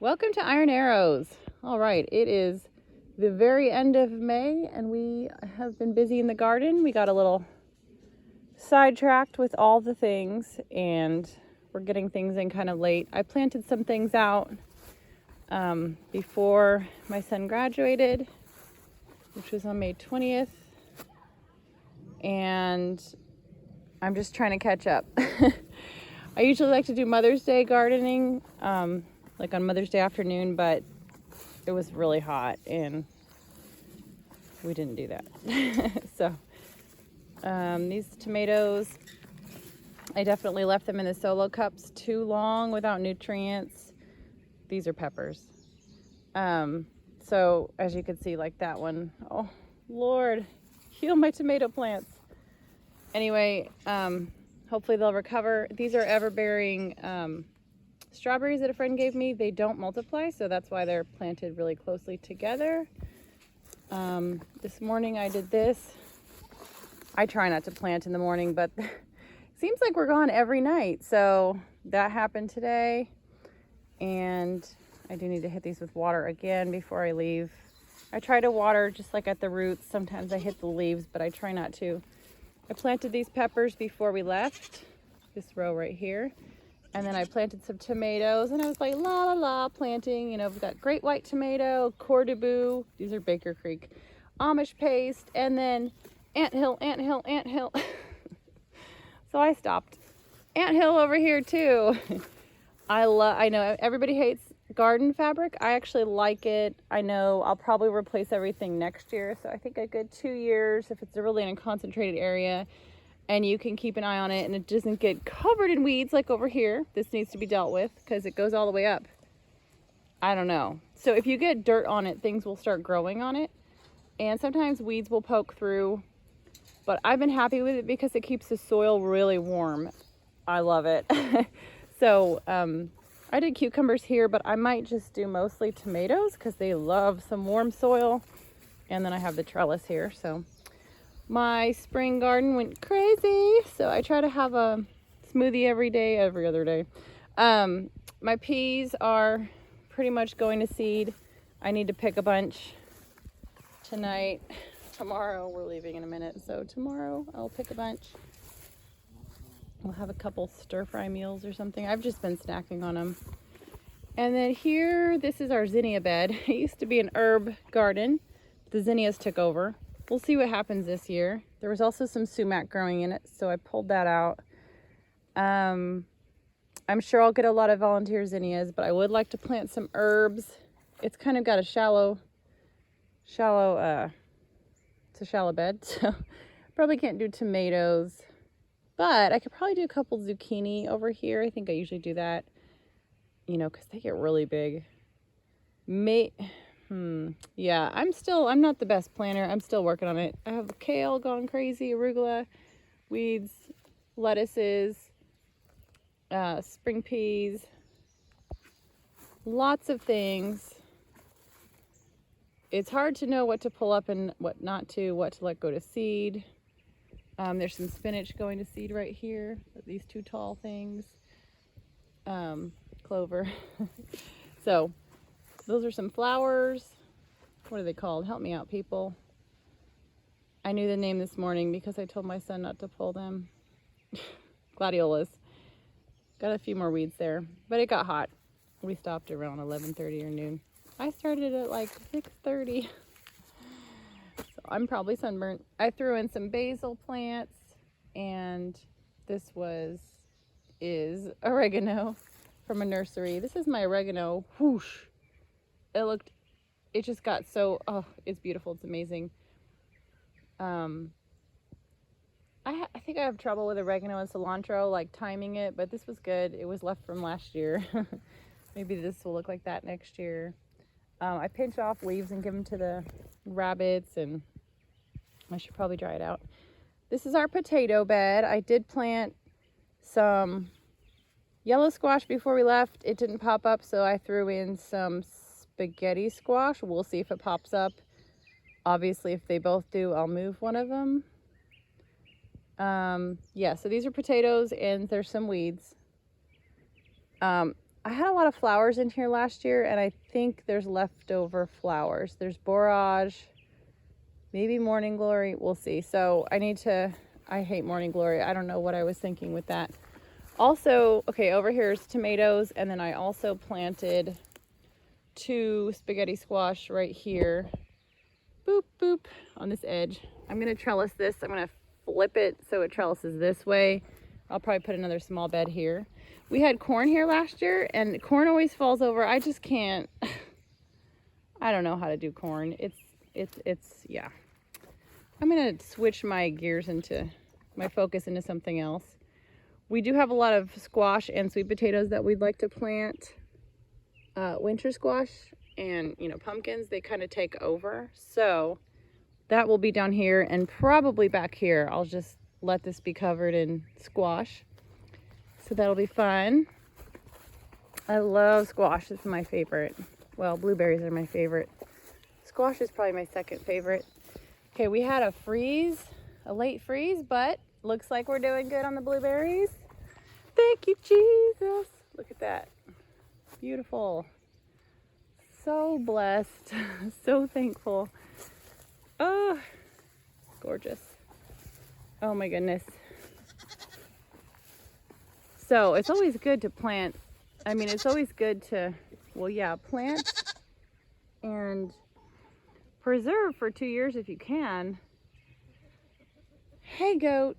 Welcome to Iron Arrows. All right, it is the very end of May and we have been busy in the garden. We got a little sidetracked with all the things and we're getting things in kind of late. I planted some things out before my son graduated, which was on May 20th, and I'm just trying to catch up. I usually like to do Mother's Day gardening, like on Mother's Day afternoon, but it was really hot and we didn't do that. So these tomatoes, I definitely left them in the solo cups too long without nutrients. These are peppers. So as you can see, like that one, oh Lord, heal my tomato plants. Anyway, hopefully they'll recover. These are ever-bearing strawberries that a friend gave me. They don't multiply, so that's why they're planted really closely together. This morning I did this. I try not to plant in the morning, but it seems like we're gone every night. So that happened today. And I do need to hit these with water again before I leave. I try to water just like at the roots. Sometimes I hit the leaves, but I try not to. I planted these peppers before we left, this row right here. And then I planted some tomatoes and I was like, la la la, planting. You know, we've got great white tomato, Cordobu, these are Baker Creek, Amish paste, and then anthill. So I stopped. Anthill over here too. I know everybody hates garden fabric. I actually like it. I know I'll probably replace everything next year. So I think a good 2 years if it's really in a concentrated area and you can keep an eye on it and it doesn't get covered in weeds like over here. This needs to be dealt with because it goes all the way up. I don't know. So if you get dirt on it, things will start growing on it. And sometimes weeds will poke through. But I've been happy with it because it keeps the soil really warm. I love it. So I did cucumbers here, but I might just do mostly tomatoes because they love some warm soil. And then I have the trellis here. So my spring garden went crazy. So I try to have a smoothie every day, every other day. My peas are pretty much going to seed. I need to pick a bunch tonight. Tomorrow, we're leaving in a minute. So tomorrow I'll pick a bunch. We'll have a couple stir-fry meals or something. I've just been snacking on them. And then here, this is our zinnia bed. It used to be an herb garden. The zinnias took over. We'll see what happens this year. There was also some sumac growing in it, so I pulled that out. I'm sure I'll get a lot of volunteer zinnias, but I would like to plant some herbs. It's kind of got a shallow bed, so probably can't do tomatoes. But I could probably do a couple zucchini over here. I think I usually do that, you know, because they get really big. Yeah, I'm not the best planner. I'm still working on it. I have kale gone crazy, arugula, weeds, lettuces, spring peas, lots of things. It's hard to know what to pull up and what not to, what to let go to seed. There's some spinach going to seed right here. These two tall things. Clover. So those are some flowers. What are they called? Help me out, people. I knew the name this morning because I told my son not to pull them. Gladiolas. Got a few more weeds there, but it got hot. We stopped around 11:30 or noon. I started at like 6:30. I'm probably sunburnt. I threw in some basil plants, and this is oregano from a nursery. This is my oregano. Whoosh! It just got so, oh, it's beautiful. It's amazing. I think I have trouble with oregano and cilantro, like timing it, but this was good. It was left from last year. Maybe this will look like that next year. I pinch off leaves and give them to the rabbits, and I should probably dry it out. This is our potato bed. I did plant some yellow squash before we left. It didn't pop up, so I threw in some spaghetti squash. We'll see if it pops up. Obviously, if they both do, I'll move one of them. Yeah, so these are potatoes, and there's some weeds. I had a lot of flowers in here last year, and I think there's leftover flowers. There's borage, maybe morning glory. We'll see. So I hate morning glory. I don't know what I was thinking with that. Also, okay, over here is tomatoes, and then I also planted 2 spaghetti squash right here. Boop, boop, on this edge. I'm going to trellis this. I'm going to flip it so it trellises this way. I'll probably put another small bed here. We had corn here last year, and corn always falls over. I just can't. I don't know how to do corn. Yeah. I'm going to switch my focus into something else. We do have a lot of squash and sweet potatoes that we'd like to plant. Winter squash and, pumpkins, they kind of take over. So that will be down here, and probably back here. I'll just let this be covered in squash. So that'll be fun. I love squash. It's my favorite. Well, blueberries are my favorite. Squash is probably my second favorite. Okay, we had a late freeze, but looks like we're doing good on the blueberries. Thank you, Jesus. Look at that. Beautiful. So blessed. So thankful. Oh, gorgeous. Oh my goodness. So it's always good to plant. I mean, it's always good to, plant and preserve for 2 years if you can. Hey, goat.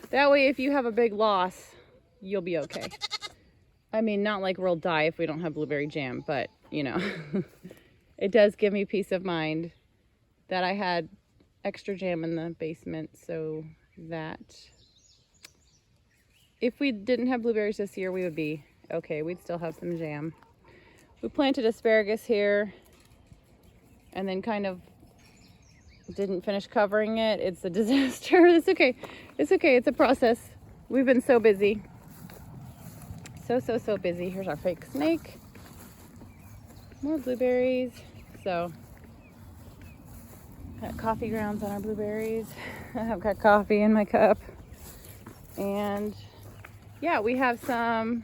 That way, if you have a big loss, you'll be okay. I mean, not like we'll die if we don't have blueberry jam, but, it does give me peace of mind that I had extra jam in the basement, so that if we didn't have blueberries this year, we would be okay. We'd still have some jam. We planted asparagus here and then kind of didn't finish covering it. It's a disaster. It's okay. It's okay. It's a process. We've been so busy. So busy. Here's our fake snake. More blueberries. So, got coffee grounds on our blueberries. I've got coffee in my cup. And yeah, we have some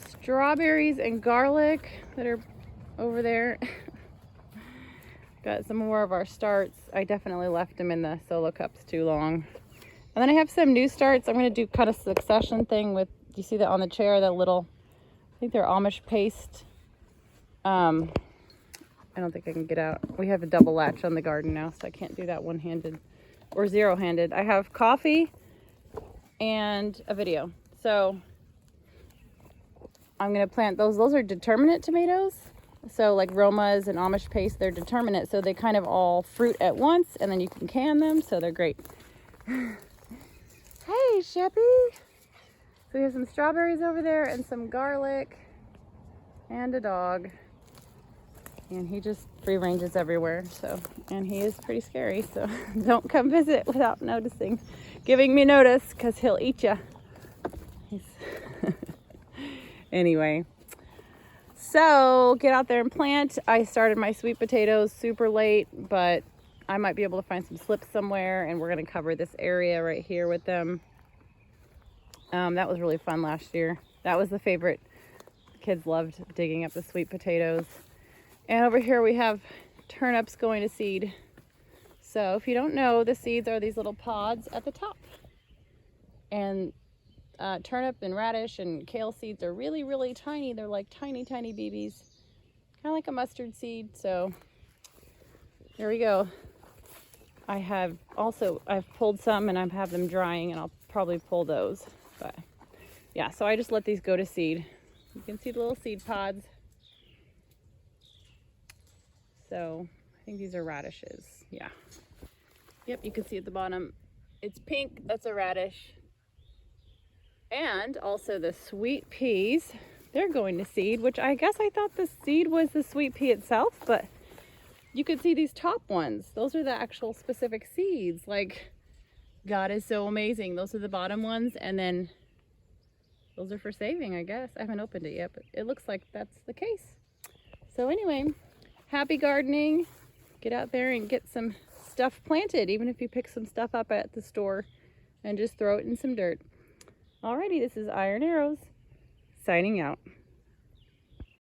strawberries and garlic that are over there. Got some more of our starts. I definitely left them in the solo cups too long. And then I have some new starts. I'm going to do kind of succession thing with, do you see that on the chair, that little, I think they're Amish paste. I don't think I can get out. We have a double latch on the garden now, so I can't do that one-handed or zero-handed. I have coffee and a video. So I'm going to plant those. Those are determinate tomatoes. So like Romas and Amish paste, they're determinate. So they kind of all fruit at once, and then you can can them. So they're great. Hey, Sheppy. So we have some strawberries over there and some garlic and a dog. And he just free ranges everywhere. So, and he is pretty scary. So don't come visit without giving me notice, because he'll eat you. Anyway. So get out there and plant. I started my sweet potatoes super late, but I might be able to find some slips somewhere, and we're going to cover this area right here with them. That was really fun last year. That was the favorite. The kids loved digging up the sweet potatoes. And over here we have turnips going to seed. So if you don't know, the seeds are these little pods at the top. And turnip and radish and kale seeds are really, really tiny. They're like tiny, tiny BBs. Kind of like a mustard seed. So there we go. I've pulled some, and I have them drying, and I'll probably pull those. But yeah, so I just let these go to seed. You can see the little seed pods. So I think these are radishes. Yeah. Yep, you can see at the bottom. It's pink. That's a radish. And also the sweet peas. They're going to seed, which I guess I thought the seed was the sweet pea itself, but you could see these top ones. Those are the actual specific seeds. Like, God is so amazing. Those are the bottom ones, and then those are for saving, I guess. I haven't opened it yet, but it looks like that's the case. So anyway, happy gardening. Get out there and get some stuff planted, even if you pick some stuff up at the store and just throw it in some dirt. Alrighty, this is Iron Arrows. signing out.